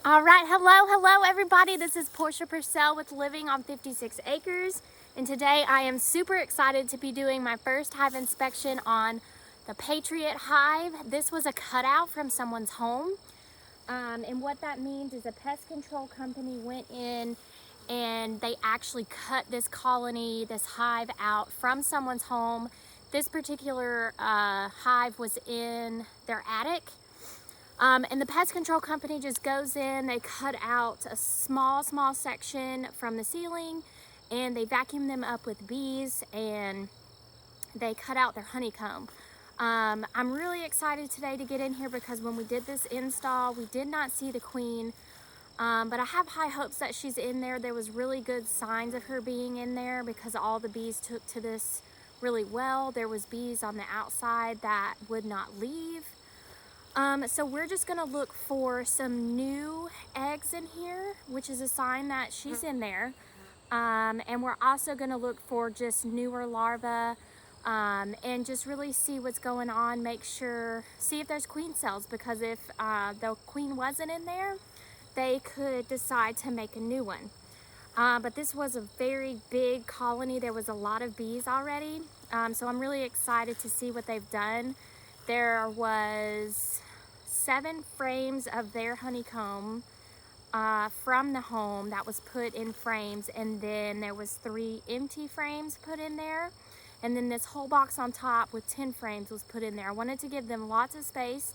All right, hello everybody. This is Portia Purcell with Living on 56 Acres. And today I am super excited to be doing my first hive inspection on the Patriot hive. This was a cutout from someone's home. And what that means is a pest control company went in and they actually cut this colony, this hive out from someone's home. This particular hive was in their attic. And the pest control company just goes in, they cut out a small section from the ceiling and they vacuum them up with bees and they cut out their honeycomb. I'm really excited today to get in here because when we did this install, we did not see the queen, but I have high hopes that she's in there. There was really good signs of her being in there because all the bees took to this really well. There was bees on the outside that would not leave. So we're just gonna look for some new eggs in here, which is a sign that she's in there. And we're also gonna look for just newer larvae and just really see what's going on, see if there's queen cells, because if the queen wasn't in there, they could decide to make a new one. But this was a very big colony. There was a lot of bees already. So I'm really excited to see what they've done. There was 7 frames of their honeycomb from the home that was put in frames, and then there was 3 empty frames put in there, and then this whole box on top with 10 frames was put in there. I wanted to give them lots of space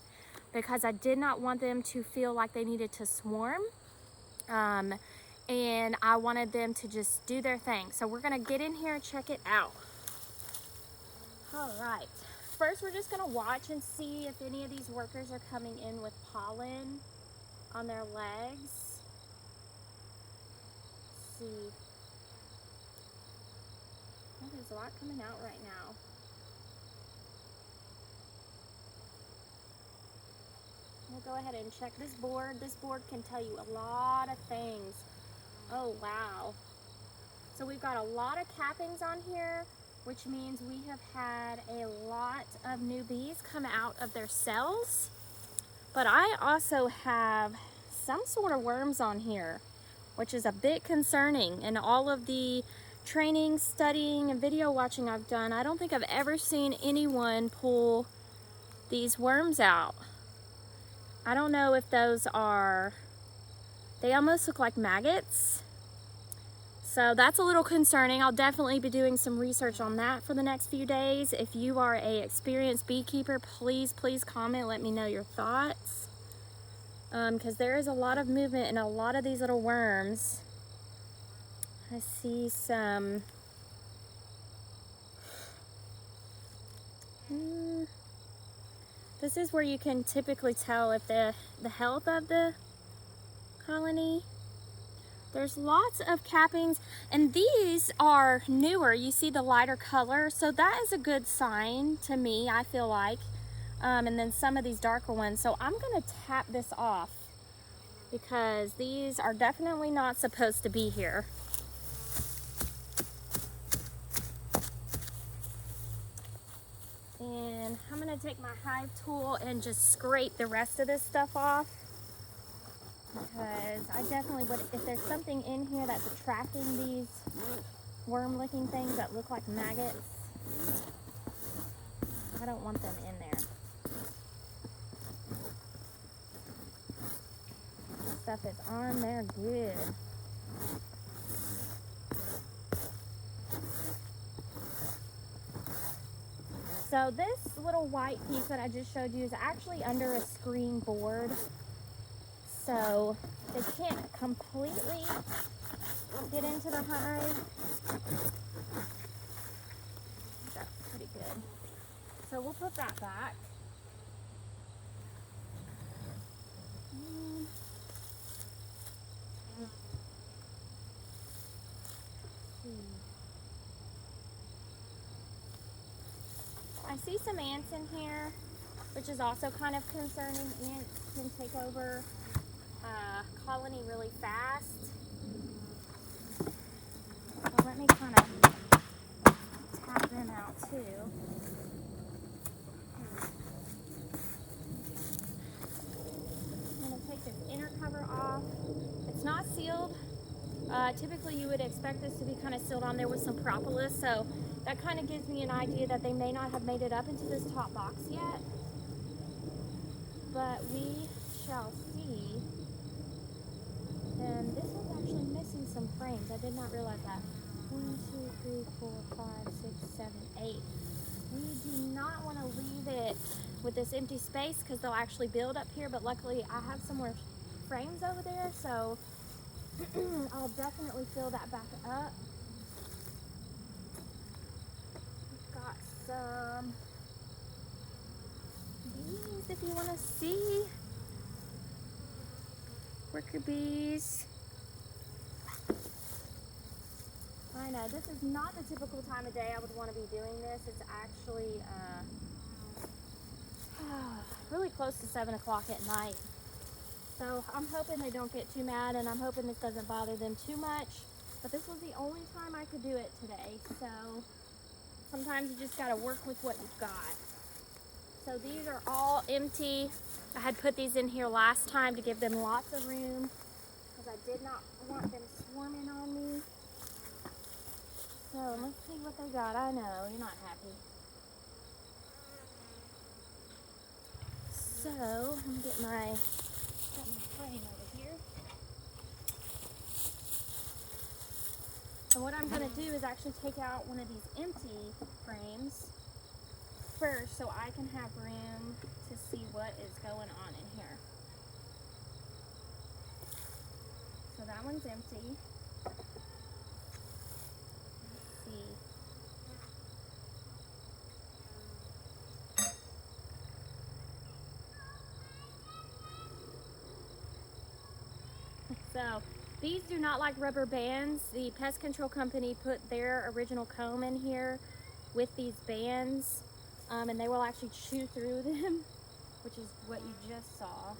because I did not want them to feel like they needed to swarm, and I wanted them to just do their thing. So we're gonna get in here and check it out. All right. First, we're just gonna watch and see if any of these workers are coming in with pollen on their legs. Let's see. Oh, there's a lot coming out right now. We'll go ahead and check this board. This board can tell you a lot of things. Oh, wow. So we've got a lot of cappings on here, which means we have had a lot of new bees come out of their cells. But I also have some sort of worms on here, which is a bit concerning. And all of the training, studying, and video watching I've done, I don't think I've ever seen anyone pull these worms out. I don't know if those are, they almost look like maggots. So that's a little concerning. I'll definitely be doing some research on that for the next few days. If you are an experienced beekeeper, please comment, let me know your thoughts. Because there is a lot of movement in a lot of these little worms. I see some, this is where you can typically tell if the health of the colony. There's lots of cappings, and these are newer. You see the lighter color, so that is a good sign to me, I feel like. And then some of these darker ones. So I'm gonna tap this off because these are definitely not supposed to be here. And I'm gonna take my hive tool and just scrape the rest of this stuff off, because I definitely would, if there's something in here that's attracting these worm licking things that look like maggots, I don't want them in there. This stuff is on there good. So this little white piece that I just showed you is actually under a screen board. So they can't completely get into the hive. That's pretty good. So we'll put that back. I see some ants in here, which is also kind of concerning. Ants can take over colony really fast. So let me kind of tap them out too. I'm going to take this inner cover off. Typically you would expect this to be kind of sealed on there with some propolis, so that kind of gives me an idea that they may not have made it up into this top box yet. But we shall see. And this one's actually missing some frames. I did not realize that. 1, 2, 3, 4, 5, 6, 7, 8. We do not want to leave it with this empty space because they'll actually build up here, but luckily I have some more frames over there, so I'll definitely fill that back up. We've got some bees if you want to see. Worker bees. I know, this is not the typical time of day I would want to be doing this. It's actually really close to 7 o'clock at night. So I'm hoping they don't get too mad, and I'm hoping this doesn't bother them too much. But this was the only time I could do it today. So sometimes you just got to work with what you've got. So these are all empty. I had put these in here last time to give them lots of room because I did not want them swarming on me. So let's see what they got. I know, you're not happy. So let me get my frame over here. And what I'm going to do is actually take out one of these empty frames first so I can have room to see what is going on in here. So that one's empty. Let's see. So these do not like rubber bands. The pest control company put their original comb in here with these bands, and they will actually chew through them, which is what you just saw.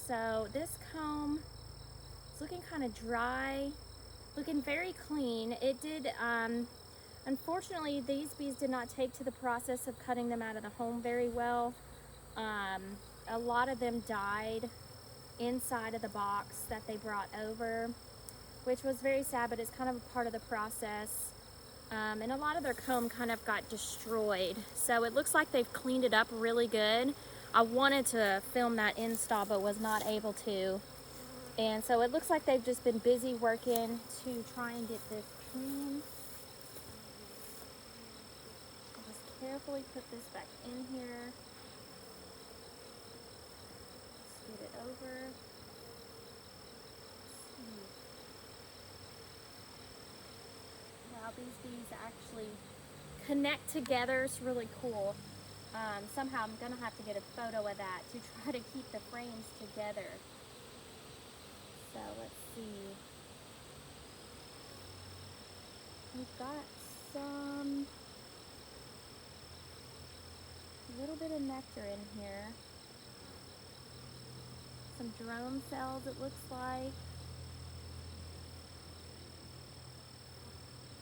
So this comb is looking kind of dry, looking very clean. It did, unfortunately, these bees did not take to the process of cutting them out of the home very well. A lot of them died inside of the box that they brought over, which was very sad, but it's kind of a part of the process. And a lot of their comb kind of got destroyed. So it looks like they've cleaned it up really good. I wanted to film that install, but was not able to. And so it looks like they've just been busy working to try and get this clean. I'll just carefully put this back in here. Scoot it over. Wow, these bees actually connect together. It's really cool. Somehow I'm gonna have to get a photo of that to try to keep the frames together. So let's see. We've got some, a little bit of nectar in here. Some drone cells, it looks like.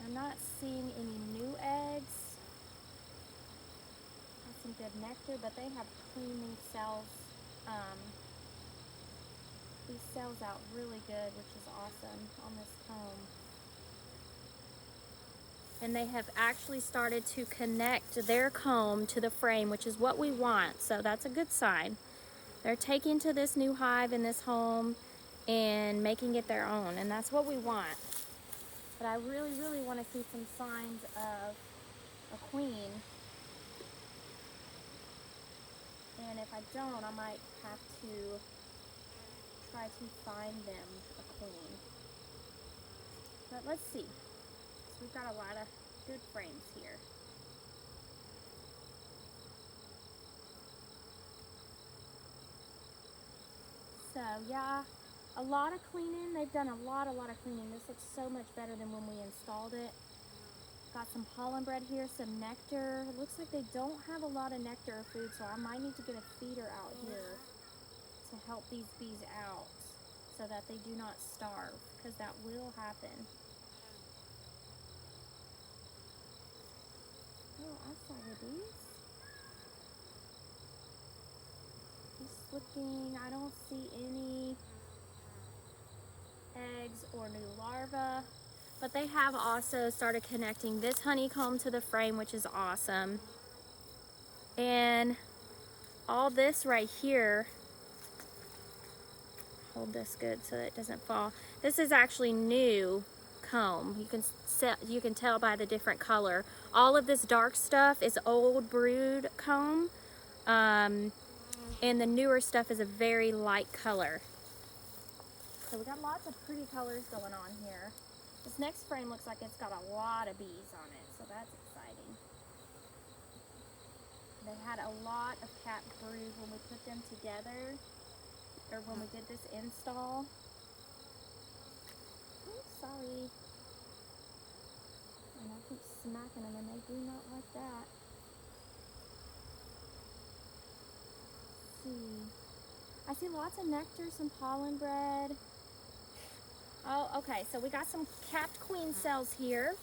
I'm not seeing any new eggs. That's some good nectar, but they have cleaned these cells out really good, which is awesome on this comb. And they have actually started to connect their comb to the frame, which is what we want, so that's a good sign. They're taking to this new hive in this home and making it their own, and that's what we want. But I really, really want to see some signs of a queen. And if I don't, I might have to try to find them a queen. But let's see. So we've got a lot of good frames here. So yeah, a lot of cleaning. They've done a lot of cleaning. This looks so much better than when we installed it. Got some pollen bread here, some nectar. It looks like they don't have a lot of nectar or food, so I might need to get a feeder out here to help these bees out so that they do not starve, because that will happen. Oh, I saw the bees. Just looking, I don't see any for new larvae. But they have also started connecting this honeycomb to the frame, which is awesome. And all this right here, hold this good so that it doesn't fall. This is actually new comb. You can tell by the different color. All of this dark stuff is old brood comb, and the newer stuff is a very light color. So we got lots of pretty colors going on here. This next frame looks like it's got a lot of bees on it, so that's exciting. They had a lot of capped brood when we put them together, or when we did this install. Oops, sorry. And I keep smacking them and they do not like that. Let's see. I see lots of nectar, some pollen bread. Oh, okay, so we got some capped queen cells here.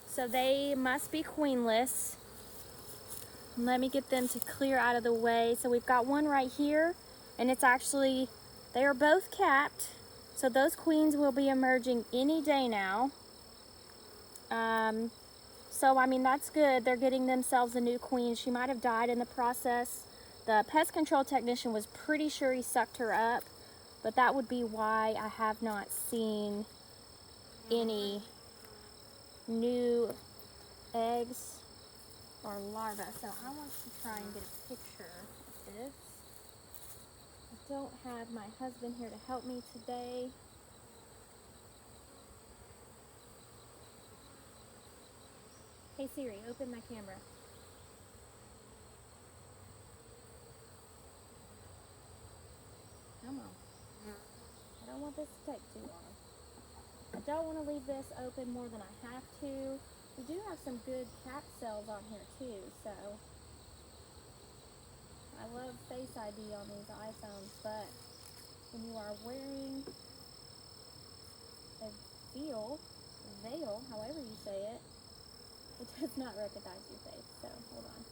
So they must be queenless. Let me get them to clear out of the way. So we've got one right here, and it's actually, they are both capped. So those queens will be emerging any day now. So I mean, that's good. They're getting themselves a new queen. She might have died in the process. The pest control technician was pretty sure he sucked her up, but that would be why I have not seen any new eggs or larvae. So I want to try and get a picture of this. I don't have my husband here to help me today. Hey Siri, open my camera. Come on. I don't want this to take too long. I don't want to leave this open more than I have to. We do have some good cap cells on here too, so I love Face ID on these iPhones, but when you are wearing a veil, however you say it, it does not recognize your face, so hold on.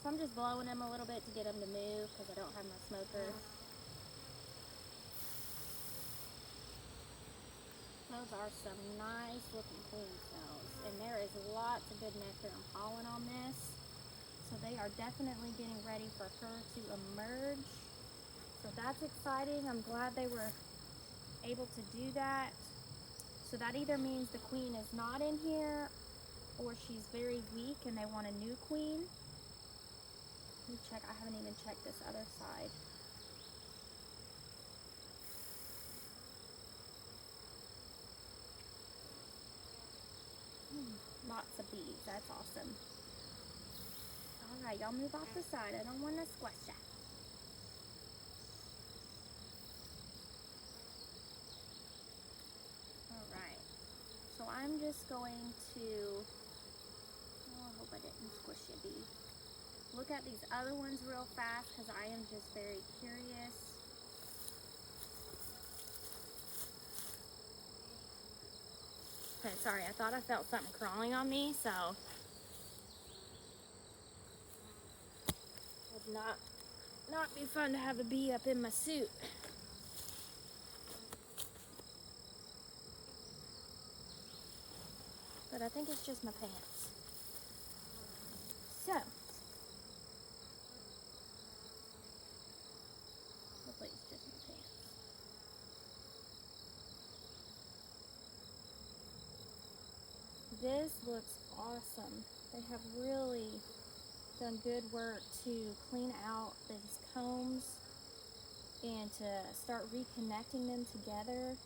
So I'm just blowing them a little bit to get them to move because I don't have my smoker. Those are some nice looking queen cells, and there is lots of good nectar and pollen on this. So they are definitely getting ready for her to emerge. So that's exciting. I'm glad they were able to do that. So that either means the queen is not in here or she's very weak and they want a new queen. Let me check. I haven't even checked this other side. Lots of bees. That's awesome. All right, y'all move off the side. I don't want to squash that. All right. So I'm just going to, oh, I hope I didn't squish a bee. Look at these other ones real fast because I am just very curious. Okay, sorry, I thought I felt something crawling on me, so it would not be fun to have a bee up in my suit. But I think it's just my pants. So hopefully it's just my pants. This looks awesome. They have really done good work to clean out these combs and to start reconnecting them together.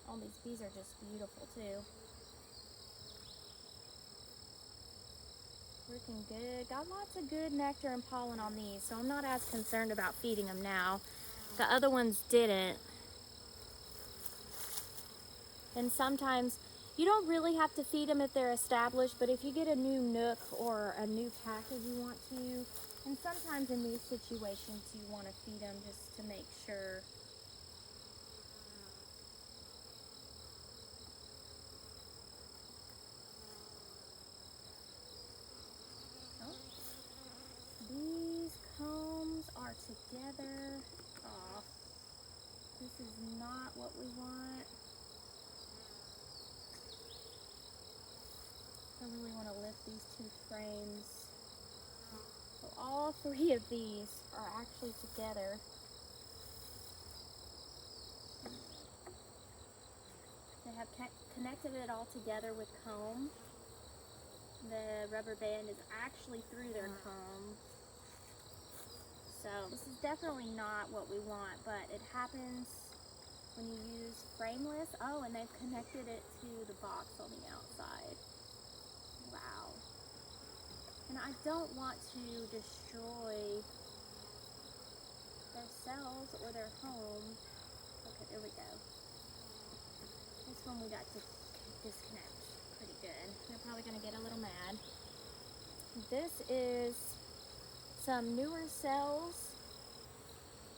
All these bees are just beautiful too. Working good. Got lots of good nectar and pollen on these, so I'm not as concerned about feeding them now. The other ones didn't. And sometimes You don't really have to feed them if they're established, but if you get a new nook or a new package you want to, and sometimes in these situations you want to feed them just to make sure. Oh, these combs are together. Aw, this is not what we want. I really want to lift these two frames. So all three of these are actually together. They have connected it all together with comb. The rubber band is actually through their comb. So this is definitely not what we want, but it happens when you use frameless. Oh, and they've connected it to the box on the outside. Wow. And I don't want to destroy their cells or their home. Okay, there we go. This one we got to disconnect pretty good. They're probably going to get a little mad. This is some newer cells.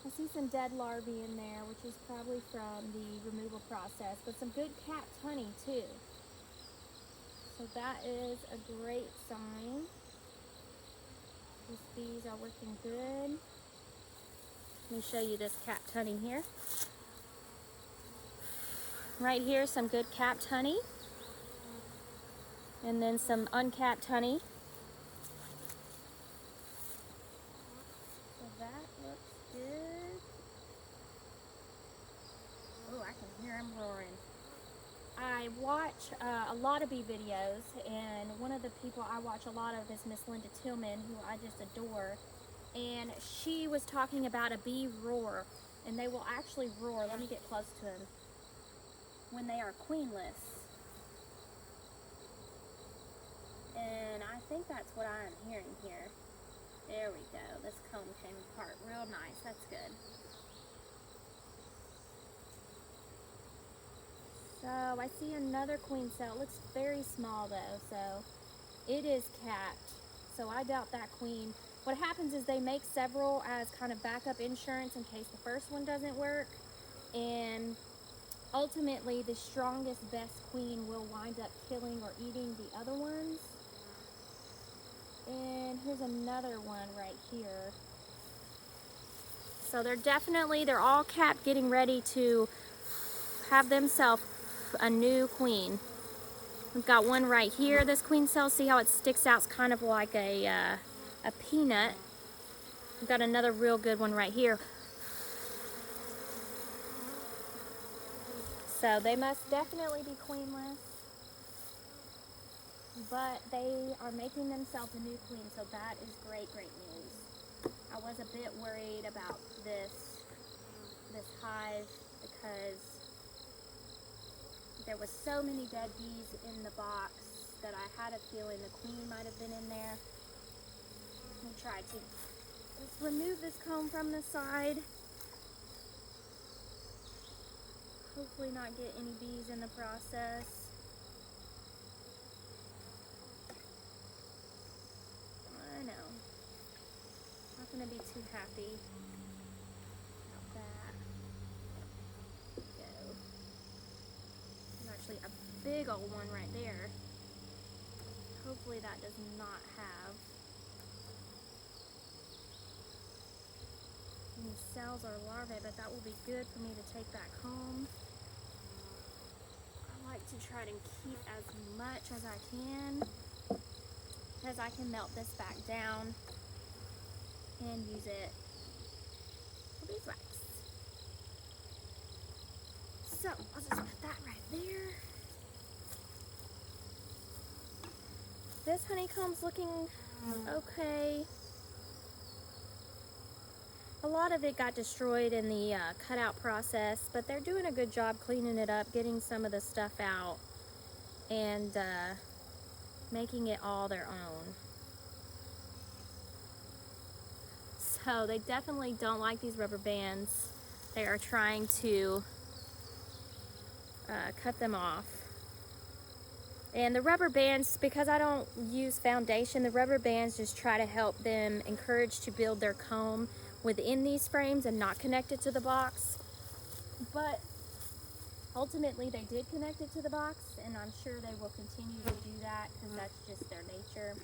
I see some dead larvae in there, which is probably from the removal process, but some good capped honey too. So that is a great sign. These bees are working good. Let me show you this capped honey here. Right here, some good capped honey. And then some uncapped honey. So that looks good. Oh, I can hear them roaring. I watch a lot of bee videos, and one of the people I watch a lot of is Miss Linda Tillman, who I just adore. And she was talking about a bee roar, and they will actually roar. Let me get close to them. When they are queenless. And I think that's what I'm hearing here. There we go. This comb came apart real nice. That's good. So I see another queen cell. It looks very small though, so it is capped. So I doubt that queen. What happens is they make several as kind of backup insurance in case the first one doesn't work. And ultimately, the strongest, best queen will wind up killing or eating the other ones. And here's another one right here. So they're all capped, getting ready to have themselves a new queen. We've got one right here, this queen cell. See how it sticks out? It's kind of like a peanut. We've got another real good one right here. So they must definitely be queenless, but they are making themselves a new queen, so that is great, great news. I was a bit worried about this hive because there was so many dead bees in the box that I had a feeling the queen might have been in there. Let me try to just remove this comb from the side. Hopefully not get any bees in the process. I know. Not gonna be too happy about that. There we go. There's actually a big old one right there. Hopefully that does not have any cells or larvae, but that will be good for me to take back home. I like to try to keep as much as I can, because I can melt this back down and use it for beeswax. So I'll just put that right there. This honeycomb's looking okay. A lot of it got destroyed in the cutout process, but they're doing a good job cleaning it up, getting some of the stuff out, and making it all their own. So they definitely don't like these rubber bands. They are trying to cut them off. And the rubber bands, because I don't use foundation, the rubber bands just try to help them encourage to build their comb within these frames and not connect it to the box. But ultimately they did connect it to the box, and I'm sure they will continue to do that because that's just their nature.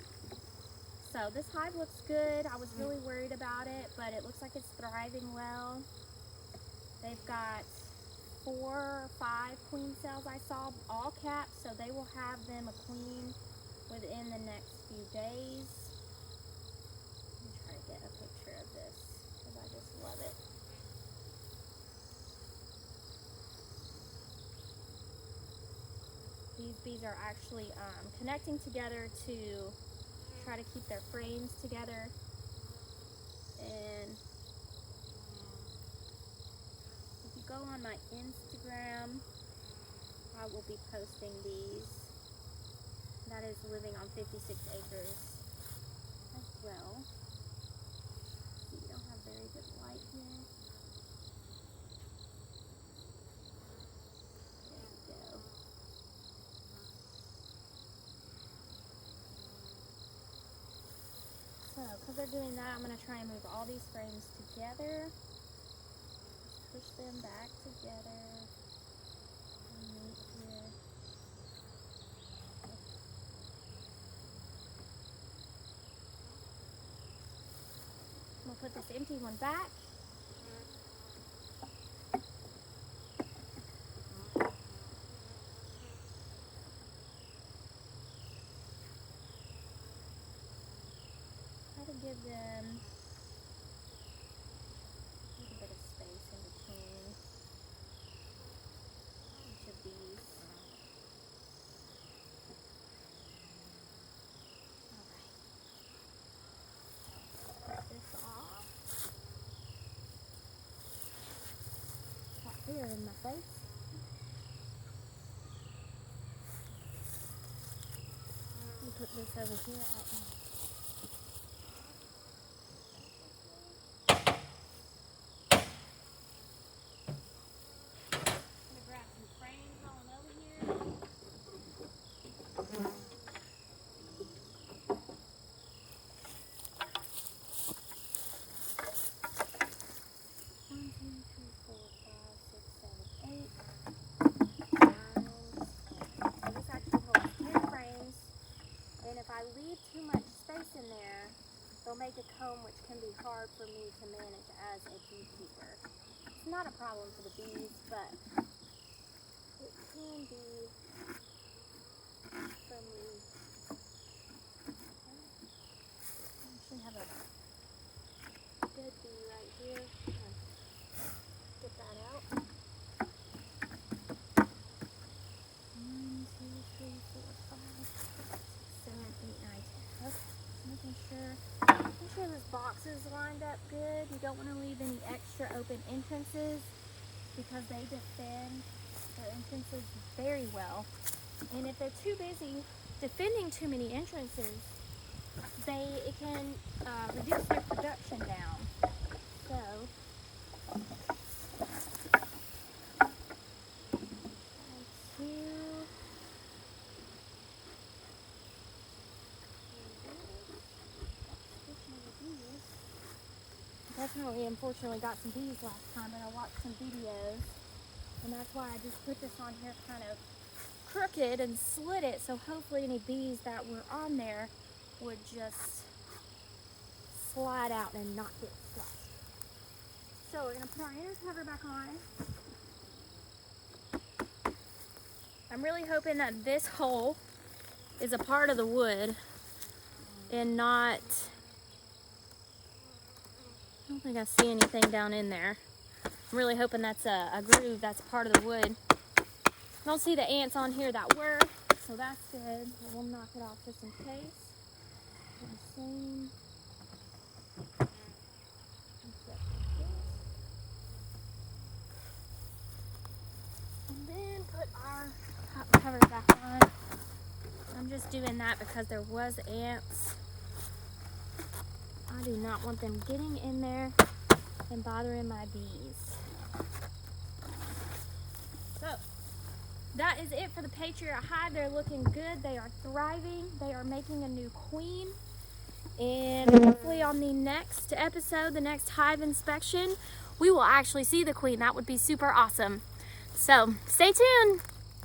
So this hive looks good. I was really worried about it, but it looks like it's thriving well. They've got 4 or 5 queen cells I saw, all capped, so they will have them a queen within the next few days. Let me try to get a picture of this because I just love it. These bees are actually connecting together to try to keep their frames together. And if you go on my Instagram, I will be posting these. That is Living on 56 Acres as well. We don't have very good light here. There we go. So, because they're doing that, I'm going to try and move all these frames together. Just push them back together. And meet here. We'll put this empty one back. Try to give them a little bit of space in between each of these. Alright. Put this off. Got hair in my face. Let me put this over here at my too much space in there, they'll make a comb, which can be hard for me to manage as a beekeeper. It's not a problem for the bees, but it can be for me. I should have a good bee right here. Get that out. 1, 2, 3, 4, 5, 6, 7, 8, 9, 10. Okay, making sure this box is lined up good. You don't want to leave any extra open entrances because they defend their entrances very well. And if they're too busy defending too many entrances, it can reduce their production down. So definitely, unfortunately, got some bees last time, but I watched some videos, and that's why I just put this on here kind of crooked and slid it, so hopefully any bees that were on there would just slide out and not get flushed. So we're going to put our inner cover back on. I'm really hoping that this hole is a part of the wood and not... I don't think I see anything down in there. I'm really hoping that's a groove that's part of the wood. I don't see the ants on here that were, so that's good. We'll knock it off just in case. And then put our top cover back on. I'm just doing that because there was ants. I do not want them getting in there and bothering my bees. So, that is it for the Patriot Hive. They're looking good. They are thriving. They are making a new queen. And hopefully on the next episode, the next hive inspection, we will actually see the queen. That would be super awesome. So stay tuned.